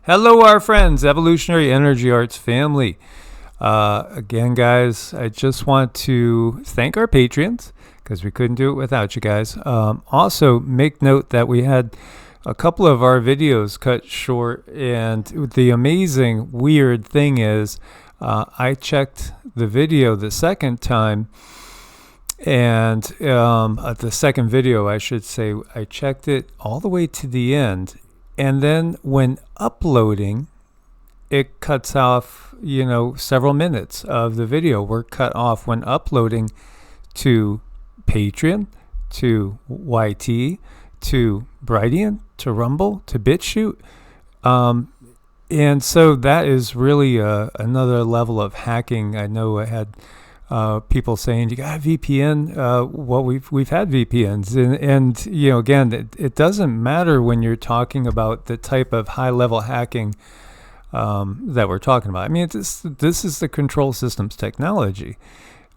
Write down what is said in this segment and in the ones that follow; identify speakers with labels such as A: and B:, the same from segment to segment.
A: Hello, our friends, Evolutionary Energy Arts family. Again, guys, I just want to thank our patrons because we couldn't do it without you guys. Also, make note that we had a couple of our videos cut short, and the amazing, weird thing is I checked the video the second time, and the second video, I should say, I checked it all the way to the end. And then when uploading, it cuts off, several minutes of the video were cut off when uploading to Patreon, to YT, to Brighteon, to Rumble, to Bitchute. And so that is really another level of hacking. I know I had people saying, you got a VPN? Well, we've had VPNs, and again, it doesn't matter when you're talking about the type of high-level hacking that we're talking about. I mean, this is the control systems technology,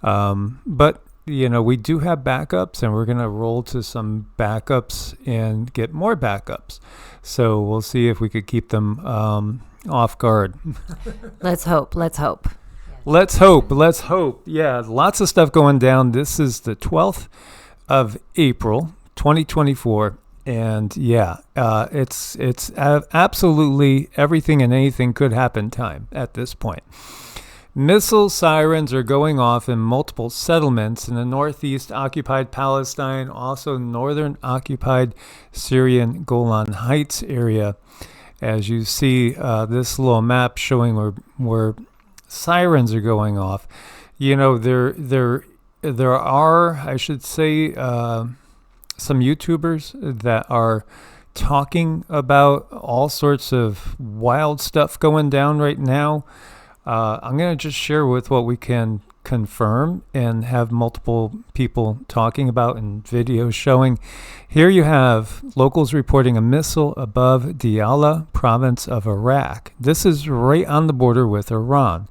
A: but we do have backups, and we're gonna roll to some backups and get more backups. So we'll see if we could keep them off guard.
B: Let's hope.
A: Let's hope. Yeah, lots of stuff going down. This is the 12th of April, 2024. And yeah, it's absolutely everything and anything could happen time at this point. Missile sirens are going off in multiple settlements in the northeast occupied Palestine, also northern occupied Syrian Golan Heights area. As you see this little map showing where sirens are going off. There are, I should say, some YouTubers that are talking about all sorts of wild stuff going down right now. I'm going to just share with what we can confirm and have multiple people talking about and videos showing. Here you have locals reporting a missile above Diyala province of Iraq. This is right on the border with Iran.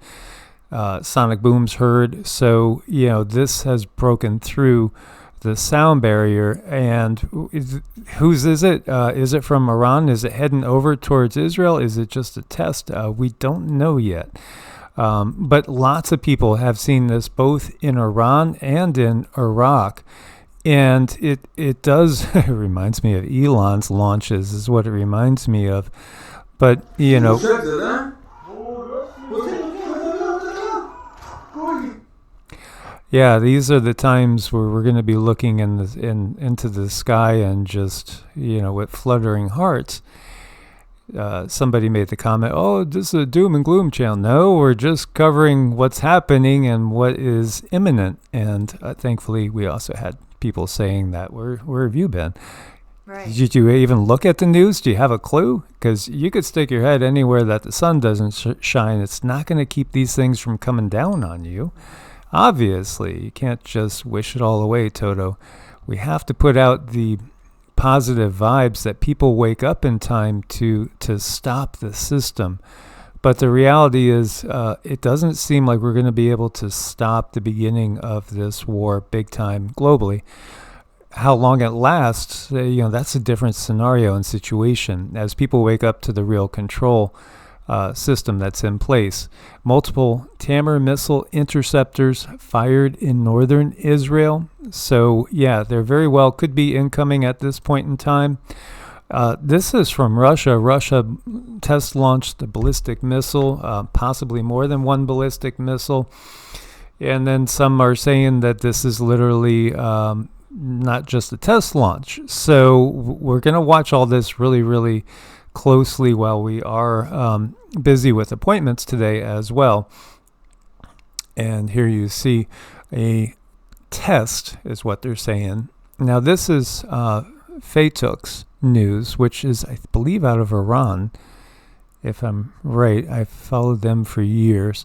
A: Sonic booms heard. So, this has broken through the sound barrier. And whose is it? Is it from Iran? Is it heading over towards Israel? Is it just a test? We don't know yet. But lots of people have seen this both in Iran and in Iraq. And it does, it reminds me of Elon's launches is what it reminds me of. But, yeah, these are the times where we're going to be looking into the sky and just, with fluttering hearts. Somebody made the comment, oh, this is a doom and gloom channel. No, we're just covering what's happening and what is imminent. And thankfully, we also had people saying that, where have you been?
B: Right.
A: Did you even look at the news? Do you have a clue? Because you could stick your head anywhere that the sun doesn't shine. It's not going to keep these things from coming down on you. Obviously, you can't just wish it all away, Toto. We have to put out the positive vibes that people wake up in time to stop the system. But the reality is it doesn't seem like we're going to be able to stop the beginning of this war big time globally. How long it lasts, that's a different scenario and situation as people wake up to the real control system that's in place. Multiple Tamar missile interceptors fired in northern Israel. So, yeah, there very well could be incoming at this point in time. This is from Russia. Russia test launched the ballistic missile, possibly more than one ballistic missile. And then some are saying that this is literally not just a test launch. So we're going to watch all this really, really closely while we are busy with appointments today as well. And here you see a test is what they're saying. Now this is Feituk's news, which is, I believe, out of Iran, if I'm right. I've followed them for years.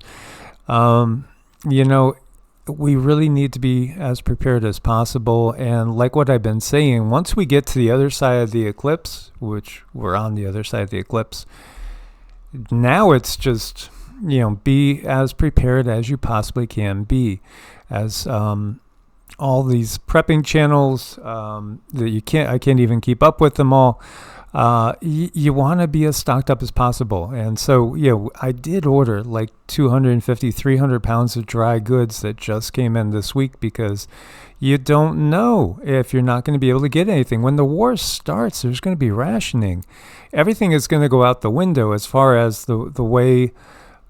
A: We really need to be as prepared as possible. And like what I've been saying, once we get to the other side of the eclipse, which we're on the other side of the eclipse, now it's just, be as prepared as you possibly can be. As all these prepping channels that I can't even keep up with them all. you want to be as stocked up as possible. And so, I did order like 250, 300 pounds of dry goods that just came in this week because you don't know if you're not going to be able to get anything. When the war starts, there's going to be rationing. Everything is going to go out the window as far as the way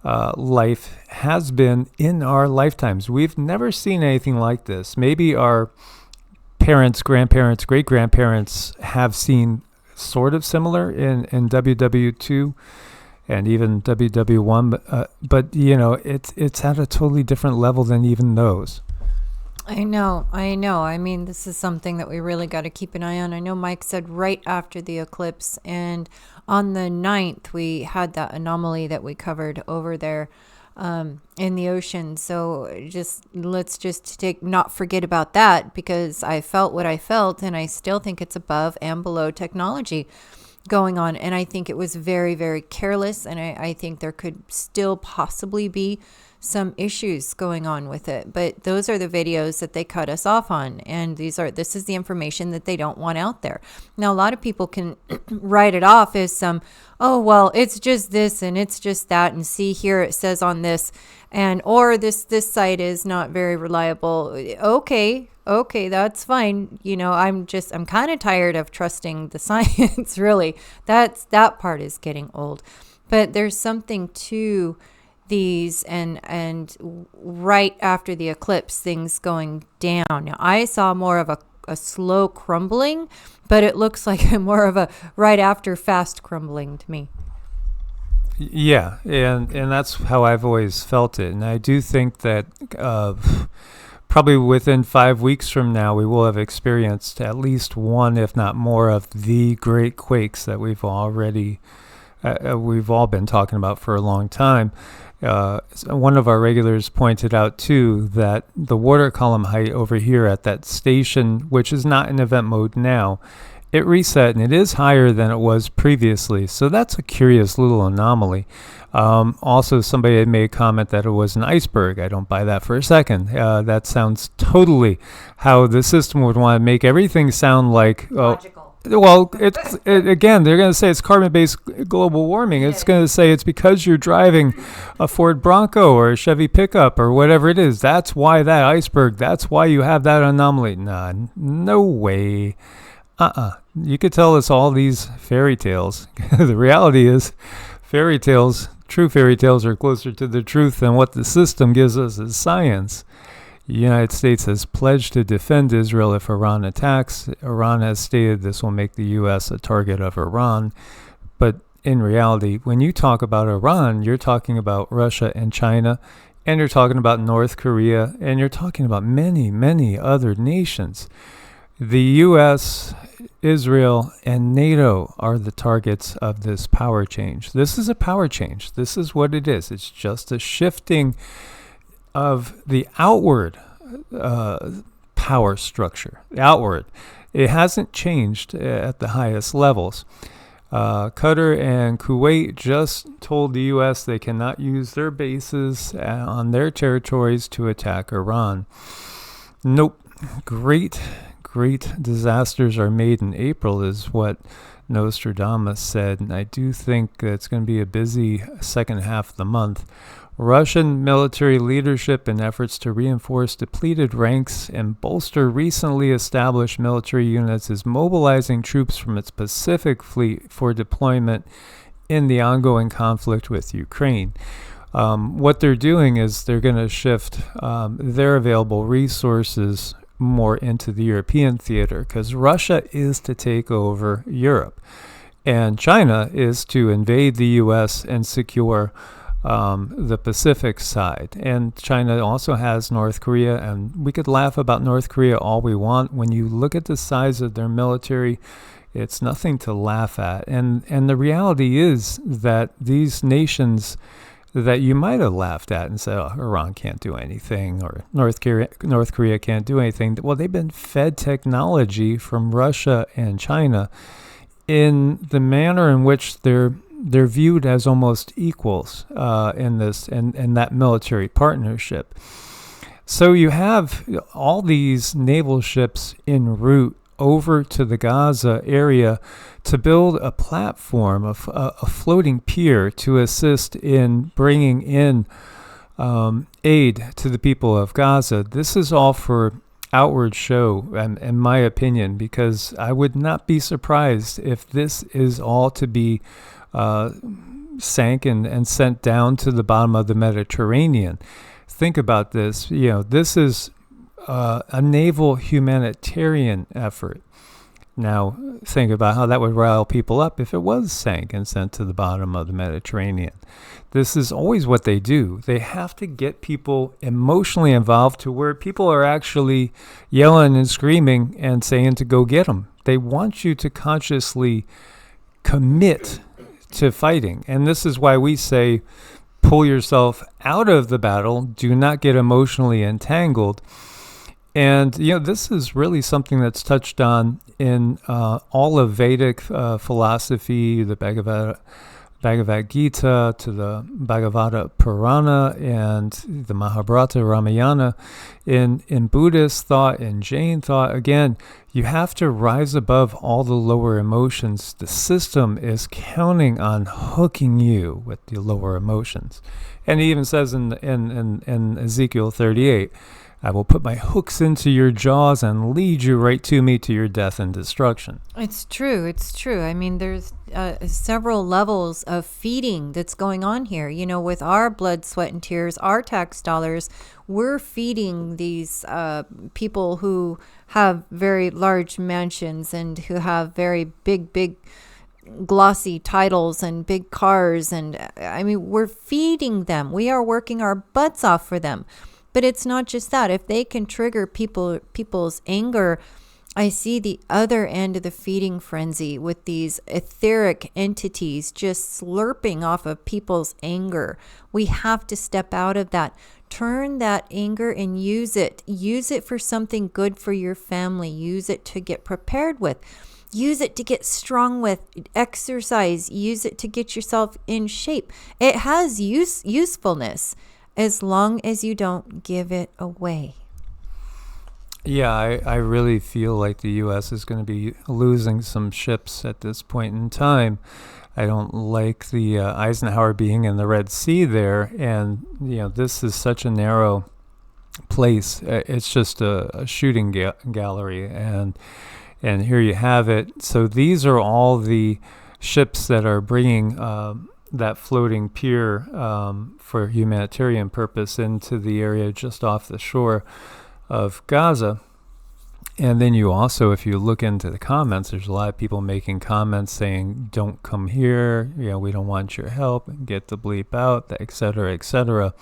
A: life has been in our lifetimes. We've never seen anything like this. Maybe our parents, grandparents, great-grandparents have seen sort of similar in WW2 and even WW1, but it's at a totally different level than even those.
B: I know. I mean, this is something that we really got to keep an eye on. I know Mike said right after the eclipse, and on the 9th, we had that anomaly that we covered over there in the ocean. So let's not forget about that, because I felt what I felt, and I still think it's above and below technology going on. And I think it was very, very careless, and I think there could still possibly be some issues going on with it. But those are the videos that they cut us off on, and this is the information that they don't want out there. Now, a lot of people can write it off as some, oh, well, it's just this and it's just that, and see here it says on this, and or this site is not very reliable. Okay, that's fine. I'm kind of tired of trusting the science. Really, that part is getting old. But there's something to these and right after the eclipse, things going down. Now, I saw more of a slow crumbling, but it looks like more of a right after fast crumbling to me.
A: Yeah, and that's how I've always felt it. And I do think that probably within 5 weeks from now, we will have experienced at least one, if not more, of the great quakes that we've all been talking about for a long time. One of our regulars pointed out too that the water column height over here at that station, which is not in event mode now, it reset and it is higher than it was previously. So that's a curious little anomaly. Also, somebody had made a comment that it was an iceberg. I don't buy that for a second. That sounds totally how the system would want to make everything sound like
B: logical.
A: Well, again, they're going to say it's carbon-based global warming. It's going to say it's because you're driving a Ford Bronco or a Chevy pickup or whatever it is. That's why that iceberg, that's why you have that anomaly. Nah, no way. You could tell us all these fairy tales. The reality is true fairy tales are closer to the truth than what the system gives us as science. The United States has pledged to defend Israel if Iran attacks. Iran has stated this will make the U.S. a target of Iran. But in reality, when you talk about Iran, you're talking about Russia and China, and you're talking about North Korea, and you're talking about many, many other nations. The U.S., Israel, and NATO are the targets of this power change. This is a power change. This is what it is. It's just a shifting of the outward power structure. Outward. It hasn't changed at the highest levels. Qatar and Kuwait just told the U.S. they cannot use their bases on their territories to attack Iran. Nope. Great disasters are made in April is what Nostradamus said, and I do think it's going to be a busy second half of the month. Russian military leadership in efforts to reinforce depleted ranks and bolster recently established military units is mobilizing troops from its Pacific Fleet for deployment in the ongoing conflict with Ukraine. What they're doing is they're going to shift their available resources more into the European theater, because Russia is to take over Europe and China is to invade the U.S. and secure the Pacific side. And China also has North Korea, and we could laugh about North Korea all we want. When you look at the size of their military, it's nothing to laugh at. And the reality is that these nations that you might have laughed at and said, oh, Iran can't do anything, or North Korea can't do anything. Well, they've been fed technology from Russia and China in the manner in which they're viewed as almost equals in this and that military partnership. So you have all these naval ships en route over to the Gaza area to build a platform, a floating pier to assist in bringing in aid to the people of Gaza. This is all for outward show, in my opinion, because I would not be surprised if this is all to be sank and sent down to the bottom of the Mediterranean. Think about this. This is a naval humanitarian effort. Now, think about how that would rile people up if it was sank and sent to the bottom of the Mediterranean. This is always what they do. They have to get people emotionally involved to where people are actually yelling and screaming and saying to go get them. They want you to consciously commit to fighting. And this is why we say, pull yourself out of the battle. Do not get emotionally entangled. And, this is really something that's touched on in all of Vedic philosophy, the Bhagavad Gita to the Bhagavata Purana and the Mahabharata Ramayana. In Buddhist thought, in Jain thought, again, you have to rise above all the lower emotions. The system is counting on hooking you with the lower emotions. And he even says in Ezekiel 38, I will put my hooks into your jaws and lead you right to me to your death and destruction.
B: It's true. It's true. I mean, there's several levels of feeding that's going on here. With our blood, sweat, and tears, our tax dollars, we're feeding these people who have very large mansions and who have very big glossy titles and big cars. And I mean, we're feeding them. We are working our butts off for them. But it's not just that. If they can trigger people's anger, I see the other end of the feeding frenzy with these etheric entities just slurping off of people's anger. We have to step out of that. Turn that anger and use it. Use it for something good for your family. Use it to get prepared with. Use it to get strong with. Exercise. Use it to get yourself in shape. It has usefulness, as long as you don't give it away.
A: Yeah, I really feel like the U.S. is going to be losing some ships at this point in time. I don't like the Eisenhower being in the Red Sea there, and this is such a narrow place. It's just a shooting gallery, and here you have it. So these are all the ships that are bringing that floating pier for humanitarian purpose into the area just off the shore of Gaza. And then you also, if you look into the comments, there's a lot of people making comments saying, don't come here, we don't want your help, get the bleep out, et cetera, et cetera.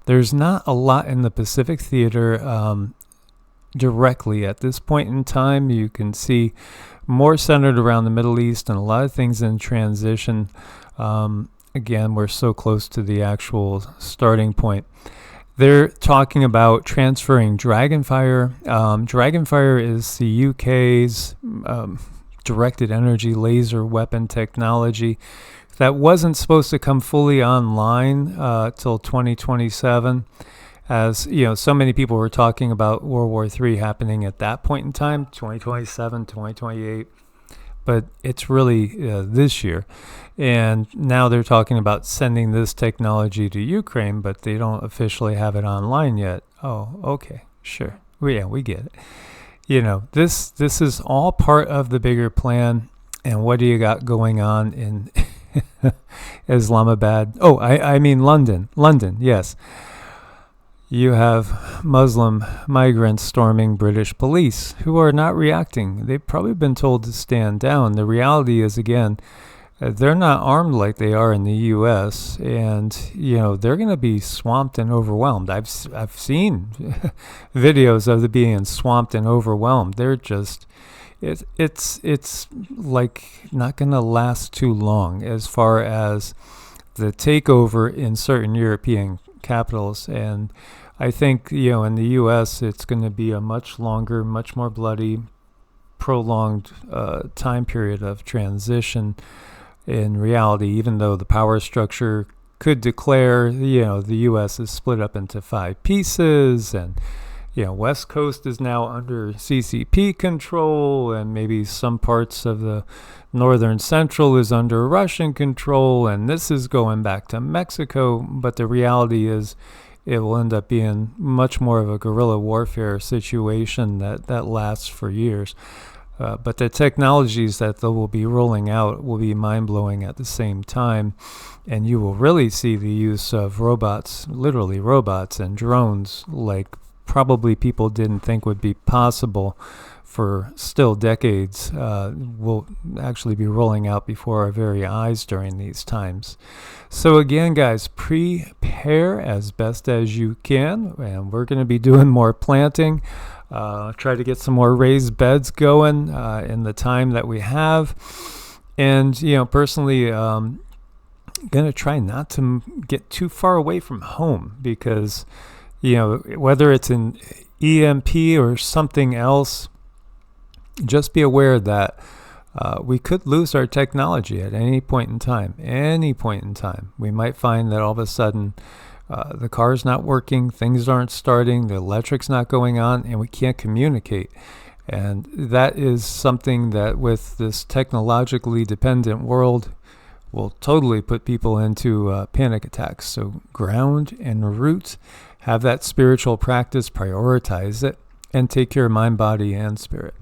A: There's not a lot in the Pacific Theater directly at this point in time. You can see more centered around the Middle East and a lot of things in transition. Again, we're so close to the actual starting point. They're talking about transferring Dragonfire. Dragonfire is the UK's directed energy laser weapon technology that wasn't supposed to come fully online till 2027. As so many people were talking about World War III happening at that point in time, 2027, 2028. But it's really this year. And now they're talking about sending this technology to Ukraine, but they don't officially have it online yet. Oh, okay, sure. We get it. This is all part of the bigger plan. And what do you got going on in Islamabad? Oh, I mean London. London, yes. You have Muslim migrants storming British police who are not reacting. They've probably been told to stand down. The reality is, again, they're not armed like they are in the U.S., and they're going to be swamped and overwhelmed. I've seen videos of them being swamped and overwhelmed. They're just it's like not going to last too long as far as the takeover in certain European capitals. And I think, in the U.S., it's going to be a much longer, much more bloody, prolonged time period of transition in reality, even though the power structure could declare, the U.S. is split up into 5 pieces and West Coast is now under CCP control, and maybe some parts of the northern central is under Russian control, and this is going back to Mexico. But the reality is it will end up being much more of a guerrilla warfare situation that lasts for years. But the technologies that they will be rolling out will be mind-blowing at the same time. And you will really see the use of robots, literally robots and drones, like probably people didn't think would be possible for still decades, will actually be rolling out before our very eyes during these times. So again, guys, prepare as best as you can. And we're going to be doing more planting. Try to get some more raised beds going in the time that we have. And, personally, going to try not to get too far away from home because, whether it's an EMP or something else, just be aware that we could lose our technology at any point in time. Any point in time. We might find that all of a sudden the car's not working, things aren't starting, the electric's not going on, and we can't communicate. And that is something that with this technologically dependent world will totally put people into panic attacks. So ground and root, have that spiritual practice, prioritize it, and take care of mind, body, and spirit.